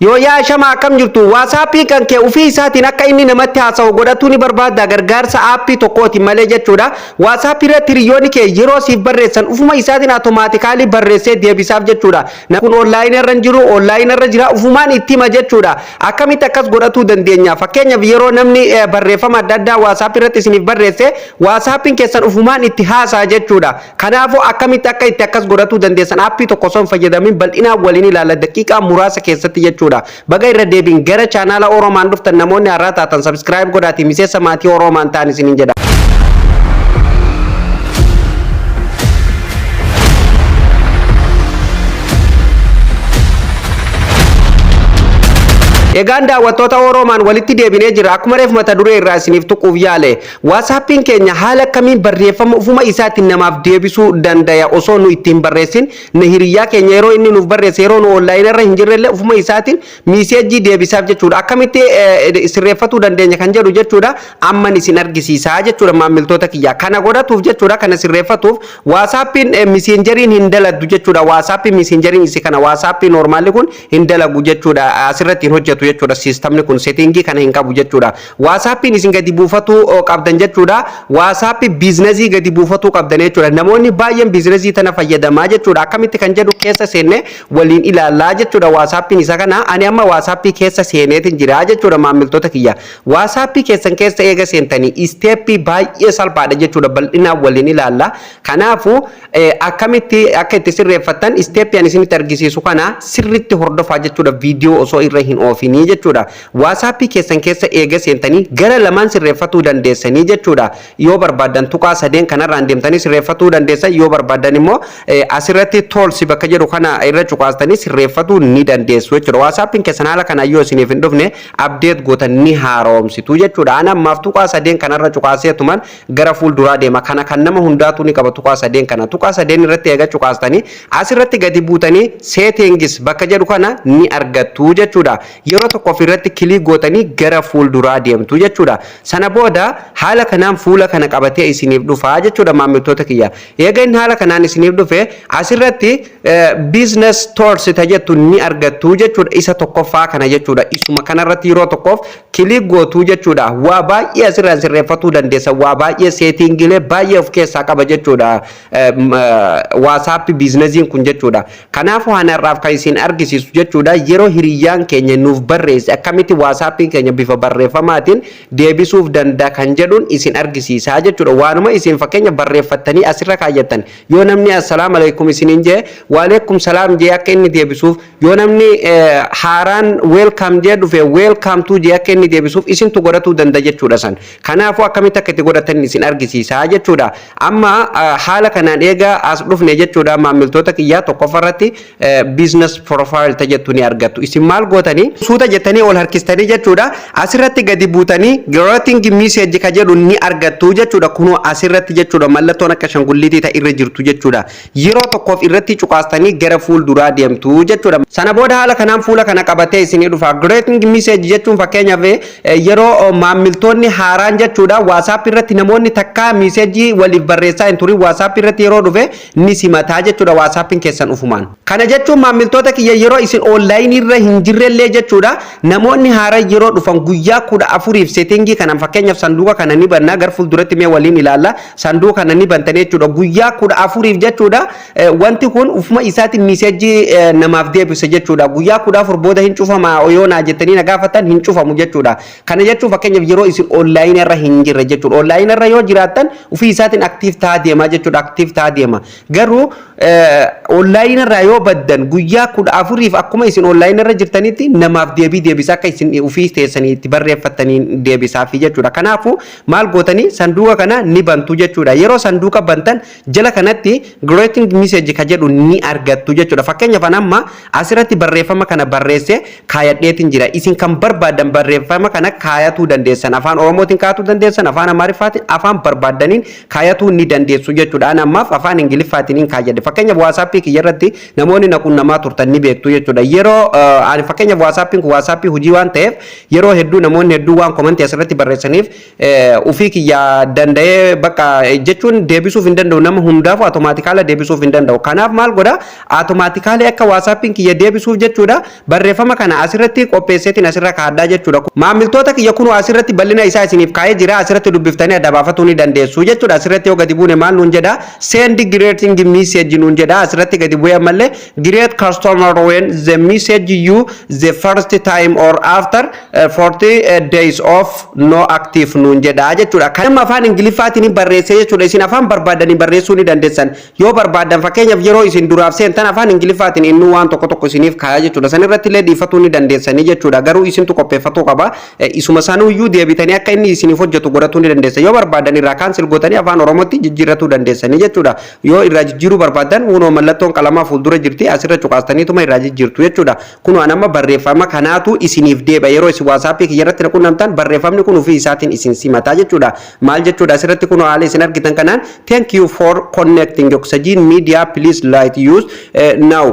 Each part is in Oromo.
Yoo yaa shama akkam jirtu WhatsApp kan kee ofii isaatiin akka inni namatti haasa'u godhatu ni barbaada gargaarsa aappii tokkooti malee jechuudha. WhatsApp irratti hiriyoonni kee yeroo siif barreessan ufuma isaatiin automaatikaalii barreessee deebisaaf jechuudha. Kun online irra jiru online irra jira ufumaan itti hima jechuudha. Akkamitti akkas godhatu dandeenya? Fakkeenyaaf yeroo namni barreeffama adda addaa WhatsApp irratti isiniif barreesse WhatsAppin keessan ufumaan itti haasa'a jechuudha. Kanaafuu akkamitti akka itti akkas godhatu dandeessan aappii tokko osoo hin fayyadamin bal'inaan waliin ilaalla daqiiqaa muraasa keessatti jechuudha. Baga irra deebiin gara chaanaala Oromaan dhuftan namoonni har'a taatan subscribe godhaatii miseensa maatii Oromaan ta'an isiniin jedha. Egaan daawwattoota Oromaan walitti deebinee jira akkuma reef mata duree irraa isiniif tuquuf yaale WhatsAppin keenya haala kamiin barreeffama ufuma isaatiin namaaf deebisuu dandaya osoo nu ittiin barreessin na hiriyaa keenya yeroo inni nuuf barreesse yeroo nu online irra hin jirrelle ufuma isaatiin miiseejii deebisaaf jechuudha. Akkamitti sirreeffatuu dandeenya kan jedhu jechuudha amman isin argisiisaa jechuudha maamiltoota kiyya. Kana godhatuuf jechuudha kana sirreeffatuuf WhatsAppin messengerin hin dalagdu jechuudha. WhatsAppin messengerin isi kana WhatsAppin normaalli kun hin dalagu jechuudha. Asirratti hin hojjetu jechuudha. Sistamni kun settingii kana hin qabu jechuudha. WhatsAppin isin gadi buufatu qabdan jechuudha. WhatsApp biizinasii gadi buufatu qabdan jechuudha. Namoonni baay'een biizinasii tana fayyadamaa jechuudha. Akkamitti kan jedhu keessa seenne waliin ilaallaa jechuudha. WhatsAppin isa kana ani amma WhatsApp keessa seeneetin jira jechuudha maamiltoota kiyya. WhatsApp keessan keessa eega seentanii steepii baay'ee salphaadha jechuudha. Bal'inaan waliin ilaalla. Kanaafuu akkamitti akka itti sirreeffattan steepii ani isinitti argisiisu kana sirriitti hordofaa jechuudha. Viidiyoo osoo irra hin oofin jechuudha. WhatsApp keessan keessa eega seentanii gara lamaan sirreeffatuu dandeessanii jechuudha. Yoo barbaadan tuqaa sadeen kanarraan deemtanii sirreeffatuu dandeessan yoo barbaadan immoo asirratti tools bakka jedhu kana irra cuqaastanii sirreeffatuu ni dandeessu jechuudha. WhatsAppin keessan haala kana yoo isiniif hin dhufne update gootan ni haaromsitu jechuudha. Ana ammaaf tuqaa sadeen kanarra cuqaaseetuman gara fuulduraa deema. Kana kan nama hundaatu ni qaba tuqaa sadeen kana. Tuqaa sadeen irratti eega cuqaastanii asirratti gadi buutanii settings bakka jedhu kana ni argattu jechuudha. Yeroo tokko ofirratti kilik gootanii gara fuulduraa deemtu jechuudha. Sana booda haala kanaan fuula kana qabatee isiniif dhufa jechuudha maamiltoota kiyya. Eega inni haala kanaan isiniif dhufe asirratti business tools jettu ni argattu jechuudha. Isa tokkoffaa kana jechuudha. Isuma kanarratti yeroo tokkoof kilik gootu jechuudha. Waa baay'ee asirraan sirreeffatuu dandeessa. Waa baay'ee settingiilee baay'ee of keessaa qaba jechuudha. WhatsApp biizinasiin kun jechuudha. Kanaafuu hanarraaf kan isin argisiisu jechuudha. Yeroo hiriyyaan keenya nuuf barreesse akkamitti WhatsAppin keenya bifa barreeffamaatiin deebisuuf danda'a kan jedhuun isin argisiisaa jechuudha. Waanuma isin fakkeenya barreeffattanii asirra kaayyattan yoo namni assalaamu alaykum isiniin jee waalaikum salaam jee akka inni deebisuuf yoo namni haaraan welcome jee dhufe welcome to jee akka inni deebisuuf isintu godhatuu danda'a jechuudha san. Kanaafuu akkamitti akka itti godhatan isin argisiisaa jechuudha. Amma haala kanaan eega as dhufne jechuudha maamiltoota kiyyaa tokkoffarratti business profile jettu ni argattu. Isin maal gootanii suuta jettanii ol harkistanii jechuudha. Asirratti gadi buutanii greeting message ka jedhu ni argattu jechuudha. Kunoo asirratti jechuudha mallattoon akka shangulliitii ta'e irra jirtu jechuudha. Yeroo tokkoof irratti cuqaastanii gara fuulduraa deemtu jechuudha. Sana booda haala kanaan fuula kana qabatee isinii dhufa. Greeting message jechuun fakkeenyaaf yeroo maamiltoonni haaraan jechuudha WhatsApp irratti namoonni takka message waliif barreessaa hin turin WhatsApp irratti yeroo dhufe ni simataa jechuudha WhatsAppin keessan ufumaan. Kana jechuun maamiltoota kiyya yeroo isin online irra hin jirrellee jechuudha. Namoonni haara yeroo dhufan guyyaa 14f settingii kana fakkeenyaaf sanduuqa kana ni banna gar fuulduratti mee waliin ilaalla. Sanduuqa kana ni bantanii jechuudha guyyaa 14f jechuudha. Wanti kun ufuma isaatiin message namaaf deebisa jechuudha. Guyyaa 14 booda hin cufama yoo naa jettanii na gaafatan hin cufamu jechuudha. Kana jechuun fakkeenyaaf yeroo isin online irra hin jirre jechuudha. Online irra yoo jiraattan ufii isaatiin active ta'aa deema jechuudha. Active ta'aa deema. Garuu online irra yoo baddan guyyaa 14f akkuma isin online irra jirtanitti namaaf deebisaa akka isin ufii teessanii itti barreeffattanii deebisaa fi jechuudha. Kanaafuu maal gootanii sanduuqa kana ni bantu jechuudha. Yeroo sanduuqa bantan jala kanatti greeting message ka jedhu ni argattu jechuudha. Fakkeenyaaf amma asirratti barreeffama kana barreesse kaayadheetiin jira. Isin kan barbaadan barreeffama kana kaayatuu dandeessan. Afaan Oromootiin kaayatuu dandeessan, afaan Amaariffaatiin, afaan barbaadaniin kaayatuu ni dandeessu jechuudha. Ana ammaaf afaan Ingiliffaatiin kaayadhe. Fakkeenyaaf WhatsApp kiyya irratti namoonni namoonni naquunnamaa turtan ni beektu jechuudha. Yeroo ani fakkeenyaaf WhatsAppiin kun WhatsAppii hojii waan ta'eef yeroo hedduu namoonni hedduu waan komantii asirratti barreessaniif ufii kiyya danda'ee bakka jechuun deebisuuf hin danda'u nama hundaaf automaatikaalaa deebisuuf hin danda'u. Kanaaf maal godha automaatikaalii akka WhatsAppiin kiyya deebisuuf jechuudha barreeffama kana asirratti qopheesseetiin asirra kaaddaa jechuudha. Maamiltoota kiyya kun asirratti bal'ina isaa isiniif kaa'ee jira asirratti dubbiftanii adda baafatuu ni dandeessu jechuudha. Asirratti yoo gadi buune maal nuun jedha send greeting message nuun jedha asirratti gadi bu'ee ammallee great customer when the message you the first time or after 40 days of no active nuun jedha jechuudha. Kan afaan Ingiliffaatiin barreessee jechuudha. Isin afaan barbaadanii barreessuu ni dandeessan. Yoo barbaadan fakkeenyaaf yeroo isin duraaf seentan afaan Ingiliffaatiin inni waan tokko isiniif kaaya jechuudha. San irratti illee dhiifatuu ni dandeessanii jechuudha. Garuu isintu qopheeffatuu qaba. Isuma sanuyyuu deebitanii akka inni isiniif hojjetu godhatuu ni dandeessan. Yoo barbaadan irraa kaansel gootanii afaan Oromootti jijjiirratuu dandeessanii jechuudha. Yoo irraa jijjiiruu barbaadan kunoo mallattoon qalamaa fuuldura jirti asirra cuqaastaniituma irraa jijjiirtu jechuudha. Kunoo nama barreeffama kanaatu isiniif deeba yeroo isin WhatsAppii kiyyarratti naqunnamtan barreeffamni kun ofii isaatiin isin simataa jechuudha. Maal jechuudha asirratti kunoo haala isin argitan kanaan thank you for connecting Oxygen Media please like use now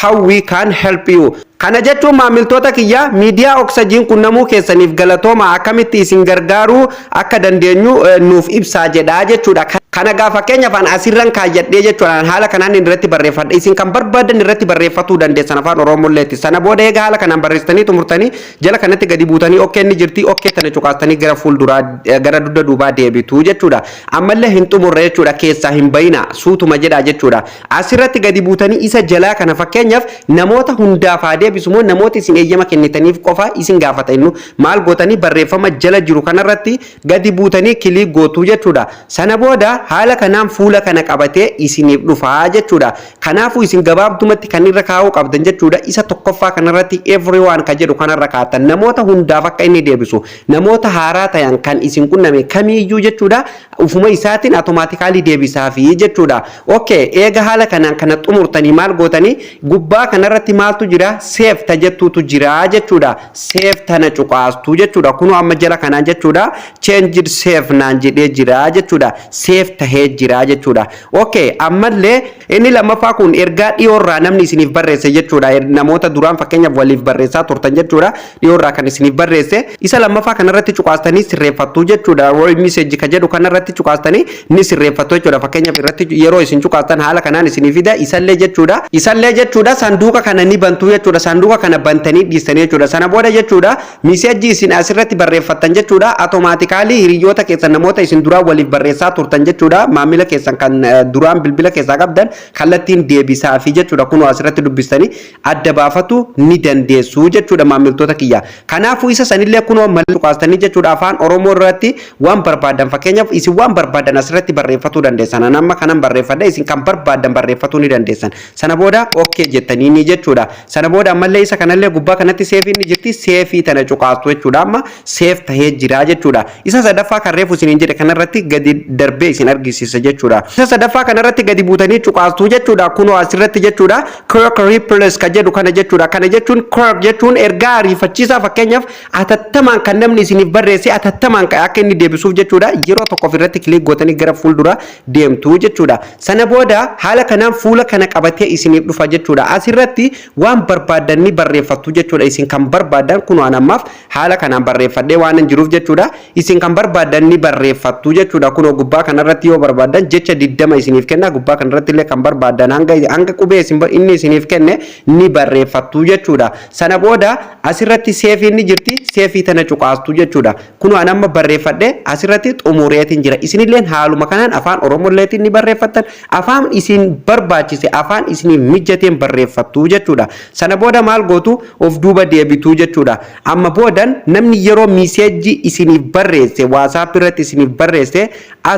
how we can help you. Kana jechuun maamiltoota kiyya miidiyaa Oxygen qunnamuu keessaniif galatooma akkamitti isin gargaaruu akka dandeenyu nuuf ibsaa jedha jechuudha. Kana gaafa fakkeenyaaf an asirran kaayyadhee jechuudha haala kanaan irratti barreeffadha isin kan barbaadan irratti barreeffatuu dandeessan afaan Oromooleetti. Sana booda egaa haala kanaan barreessitanii xumurtanii jala kanatti gadi buutanii okkee ni jirti okkee tana cuqaastanii gara fuulduraa gara dugda duubaa deebitu jechuudha. Ammallee hin xumurre jechuudha keessaa hin bayina suutuma jedha jechuudha. Asirratti gadi buutanii isa jalaa kana fakkeenyaaf namoota hundaaf deebisumoo namoota isin eeyyama kennitaniif qofa isin gaafatanu maal gootanii barreeffama jala jiru kanarratti gadi buutanii kilik gootu jechuudha. Sana booda haala kanaan fuula kana qabatee isiniif dhufaa jechuudha. Kanaafuu isin gabaabdumatti kan irra kaa'uu qabdan jechuudha. Isa tokkoffaa kanarratti everyone ka jedhu kanarra kaa'atan namoota hundaaf akka inni deebisu namoota haaraa ta'an kan isin qunname kamiiyyuu jechuudha. Ufuma isaatiin automaatikaalii deebisaafi jechuudha. Okay eega haala kanaan kana xumurtanii maal gootanii gubbaa kanarratti maaltu jira save tajettuutu jira jechuudha. Save tana cuqaastu jechuudha. Kunoo amma jala kanaan jechuudha change save naan jedhee jira jechuudha. Save tahee jira jechuudha. Okay ammallee inni lammaffaa kun ergaa dhiyoorraa namni isiniif barreesse jechuudha. Namoota duraan fakkeenyaaf waliif barreessaa turtan jechuudha. Dhiyoorraa kan isiniif barreesse isa lammaffaa kanarratti cuqaastanii sirreeffattu jechuudha. Voice message ka jedhu kanarratti cuqaastanii ni sirreeffattu jechuudha. Fakkeenyaaf irratti yeroo isin cuqaastan haala kanaan isiniif fida isallee jechuudha. Isallee jechuudha sanduuqa kana ni bantu jechuudha. Sanduuqa kana bantanii dhiistanii jechuudha. Sana booda jechuudha message isin asirratti barreeffattan jechuudha. Automaatikaalii hiriyoota keessan namoota isin duraan waliif barreessaa turtan jechuudha. Maamila keessan kan duraan bilbila keessaa qabdan kallattiin deebisaa fi jechuudha. Kunoo asirratti dubbistanii adda baafatu ni dandeessu jechuudha maamiltoota kiyya. Kanaafuu isa sanillee kunoo malli qaastanii jechuudha afaan Oromoo irratti waan barbaadan fakkeenyaaf isin waan barbaadan asirratti barreeffatuu dandeessan. Amma kanan barreeffadha isin kan barbaadan barreeffatuu ni dandeessan. Sana booda okay jettanii ni jechuudha. Sana booda ammallee isa kanallee gubbaa kanatti save ni jirti save tana cuqaastu jechuudha. Amma save tahee jira jechuudha. Isa sadaffaa kan reefu isin jedhe kanarratti gadi darbee isin argisiisa jechuudha. Isa sadaffaa kanarratti gadi buutanii cuqaastu jechuudha. Kunoo asirratti jechuudha quick replace ka jedhu kana jechuudha. Kana jechuun quick jechuun ergaa ariifachiisaa fakkeenyaaf atattamaan kan namni isiniif barreesse atattamaan akka inni deebisuuf jechuudha. Yeroo tokko ofirratti kilik gootanii gara fuuldura deemtu jechuudha. Sana booda haala kanaan fuula kana qabatee isiniif dhufa jechuudha. Asirratti waan barbaadan ni barreeffattu jechuudha. Isin kan barbaadan kunoo anammaaf haala kanaan barreeffadhee waan hin jiruuf jechuudha. Isin kan barbaadan ni barreeffattu jechuudha. Kunoo gubbaa kanarratti yoo barbaadan jecha 20 isiniif kenna gubbaa kanarratti illee kan barbaadan hanga qubee inni isiniif kenne ni barreeffattu jechuudha. Sana booda asirratti save ni jirti save tana cuqaastu jechuudha. Kunoo anamma barreeffadhee asirratti xumureetiin jira. Isinillee haaluma kanaan afaan Oromooleetiin ni barreeffattan afaan isin barbaachise afaan isiniif mijateen barreeffattu jechuudha. Sana booda maal gootu of duuba deebitu jechuudha. Amma boodan namni yeroo message isiniif barreesse WhatsApp irratti isiniif barreesse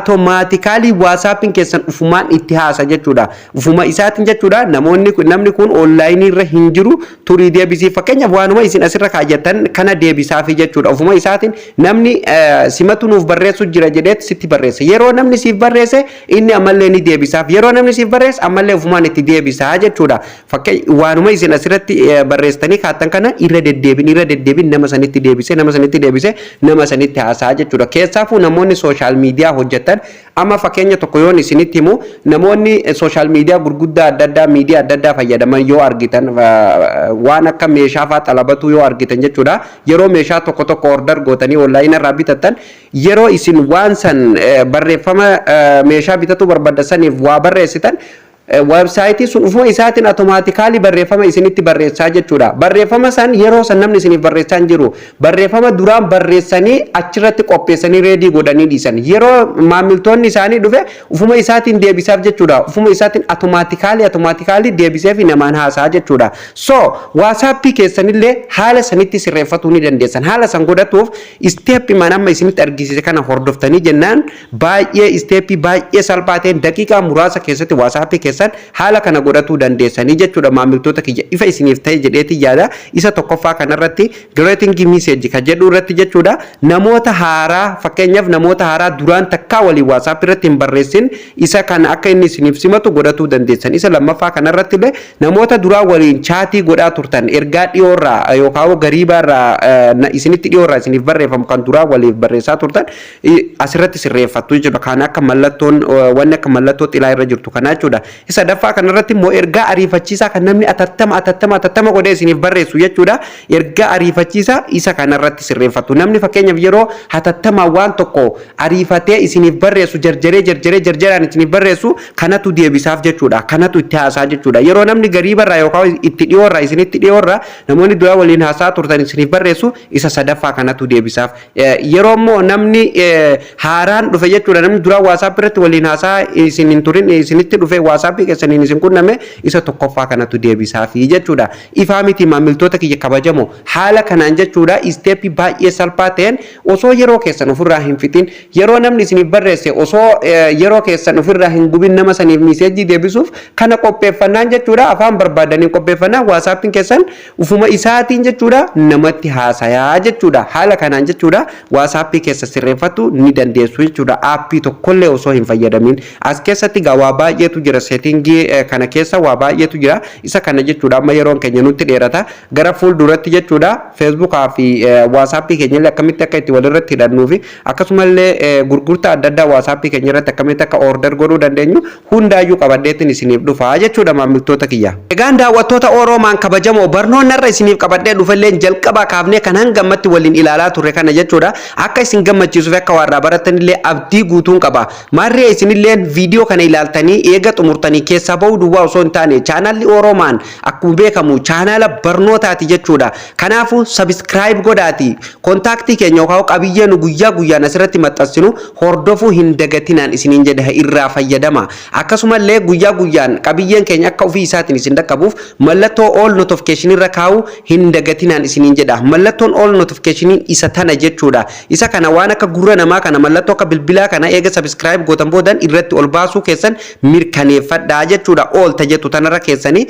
automaatikaalii WhatsAppin keessan ufumaan itti haasa jechuudha. Ufuma isaatiin jechuudha namni kun online irra hin jiru turii deebisii fakkeenyaaf waanuma isin asirra kaayyatan kana deebisaafi jechuudha. Ufuma isaatiin namni simatu nuuf barreessu jira jedheet sitti barreesse. Yeroo namni siif barreesse inni ammallee ni deebisaaf. Yeroo namni siif barreesse ammallee ufumaan itti deebisaa jechuudha. Fakkeenyaaf waanuma isin asirratti barreessitanii kaattan kana irra deddeebiin nama sanitti deebise nama sanitti haasaa jechuudha. Keessaafuu namoonni social media hojjetan amma fakkeenya tokko yoon isinitti himu namoonni social media gurguddaa adda addaa miidiyaa adda addaa fayyadaman yoo argitan waan akka meeshaa fa'aa xalabatu yoo argitan jechuudha yeroo meeshaa tokko tokko order gootanii online irraa bitattan yeroo isin waan san barreeffama meeshaa bitatu barbaaddaniif waa barreessitan website sun ufuma isaatiin automatically barreeffama isinitti barreessaa jechuudha. Barreeffama san yeroo san namni isiniif barreessaa jiru barreeffama duraan barreessanii achirratti qopheessanii ready godhanii dhiisan. Yeroo maamiltoonni isaanii dhufe ufuma isaatiin deebisaaf jechuudha. Ufuma isaatiin automatically deebiseef namaan haasaa jechuudha. So WhatsApp keessanillee haala sanitti sirreeffatuu ni dandeessan. Haala san godhatuuf step manamma isinitti argisiise kana hordoftanii jennaan baay'ee step baay'ee salphaa ta'een daqiiqaa muraasa keessatti WhatsApp keessatti haala kana godhatu dandeessanii jechuudha maamiltoota kiyya ifa isiniif ta'e jedheeti yaada isa tokkoffaa kanarratti greeting message ka jedhu irratti jechuudha namoota haaraa fakkeenyaaf namoota haaraa duraan takkaa walii WhatsApp irratti hin barreessin isa kana akka inni isiniif simatu godhatu dandeessan isa lammaffaa kanarratti illee namoota duraa waliin chaatii godhaa turtan ergaa dhiyoorraa yookaan gariibaarraa isinitti dhiyoorraa isiniif barreeffamu kan duraa waliif barreessaa turtan asirratti sirreeffattu jechuudha kan akka mallattoon wanni akka mallattoo xilaa irra jirtu kana jechuudha isa daffaa kanarratti immoo ergaa ariifachiisaa kan namni atattama godhee isiniif barreessu jechuudha ergaa ariifachiisaa isa kanarratti sirreeffattu namni fakkeenyaaf yeroo atattama waan tokko ariifatee isiniif barreessu jarjaraan isiniif barreessu kanatu deebisaaf jechuudha kanatu itti haasaa jechuudha yeroo namni gariibarraa yookaan itti dhiyoorraa isinitti dhiyoorraa namoonni duraa waliin haasaa turtan isiniif barreessu isa sadaffaa kanatu deebisaaf yeroo immoo namni haaraan dhufe jechuudha namni duraa WhatsApp irratti waliin haasaa isin hin turin isinitti dhufe WhatsApp keessaniin isin qunname isa tokkoffaa kanatu deebisaafi jechuudha ifaa miti maamiltoota kiyya kabajamoo haala kanaan jechuudha step baay'ee salphaa ta'een osoo yeroo keessan ofirraa hin fitin yeroo namni isiniif barreesse osoo yeroo keessan ofirraa hin gubin nama saniif message deebisuuf kana qopheeffannaan jechuudha afaan barbaadanii qopheeffannaan WhatsApp keessan ufuma isaatiin jechuudha namatti haasayaa jechuudha haala kanaan jechuudha WhatsApp keessa sirreeffatu ni dandeessu jechuudha aappii tokkollee osoo hin fayyadamin as keessatti gawaa baay'eetu jira settingii kana keessa waa baay'eetu jira isa kana jechuudha amma yeroon keenya nutti dheerata gara fuulduratti jechuudha Facebook fi WhatsApp keenya illee akkamitti akka itti walirratti hidhannuufi akkasumallee gurgurtaa adda addaa WhatsApp keenya irratti akkamitti akka order godhuu dandeenyu hundaayyuu qabadheetiin isiniif dhufa jechuudha maamiltoota kiyya. Egaan daawwattoota Oroomaan kabajamoo barnoonni irra isiniif qabadhee dhufellee jalqabaa kaafnee kan hangammatti waliin ilaalaa turre kana jechuudha akka isin gammachiisuuf akka warraa baratanillee abdii guutuun qaba. Maarree isinillee viidiyoo kana ilaaltanii eega xumurtanii keessa ba'uu duwwaa osoo hin taane chaanalli Oroomaan akkuma beekamu chaanala barnootaati jechuudha. Kanaafuu subscribe godhaati kontaaktii keenya yookaan qabiyyee nu guyyaa guyyaan asirratti maxxansinu hordofuu hin dagatinaan isiniin jedha irraa fayyadama. Akkasumallee guyyaa guyyaan qabiyyeen keenya akka ofii isaatiin isin dhaqqabuuf mallattoo all notification irra kaa'uu hin dagatinaan isiniin jedha. Mallattoon all notification isa tana jechuudha. Isa kana waan akka gurra namaa kana mallattoo akka bilbilaa kana eega subscribe gootan boodan irratti ol baasuu keessan mirkaneeffadhaa jechuudha all tajettu tanarra keessanii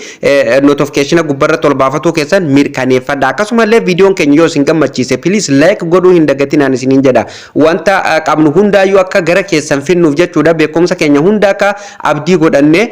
notification gubbarratti ol baafatuu keessan mirkaneeffadhaa akkasumallee viidiyoon keenya yoo isin gammachiise please like godhuu hin dagatinaan isiniin jedha wanta qabnu hundaayyuu akka gara keessan finnuuf jechuudha beekumsa keenya hunda akka abdii godhannee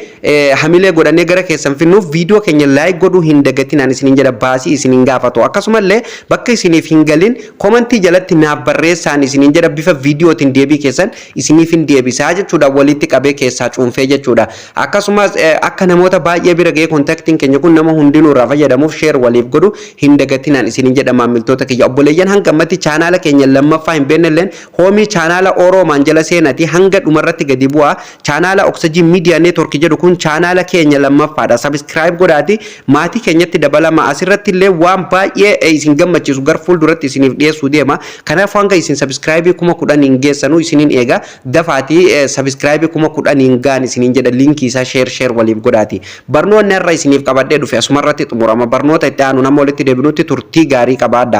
hamilee godhannee gara keessan finnuuf viidiyoo keenya like godhuu hin dagatinaan isiniin jedha baasii isiniin gaafatu akkasumallee bakka isiniif hin galin komentii jalatti naaf barreessaan isiniin jedha bifa viidiyootiin deebii keessan isiniif hin deebisaa jechuudha walitti qabee keessaa cuunfee jechuudha akkasumas akka namoota baay'ee bira ga'ee kontaktiin keenya kun nama hundinuu irraa fayyadamuuf share waliif godhu hin dagatinaan isiniin jedha maamiltoota kiyya obboleeyyan hangammatti chaanaala keenya lammaffaa hin beennelleen hoomii chaanaala Oroomaan jala seenati hanga dhumarratti gadi bu'aa chaanaala Oxygen Media Network jedhu kun chaanaala keenya lammaffaadha subscribe godhaati maatii keenyatti dabalama asirratti illee waan baay'ee isin gammachiisu gar fuulduratti isiniif dhiyeessuu deema kanaaf hanga isin subscribe 10,000 geessanuu isiniin eega dafaatii subscribe 10,000 gaan isiniin jedha linkii isaa share waliif godhaati barnoonni irra isiniif qabadhee dhufe asumarratti xumurama barnoota itti aanu nama walitti deebinutti turtii gaarii qabaadha.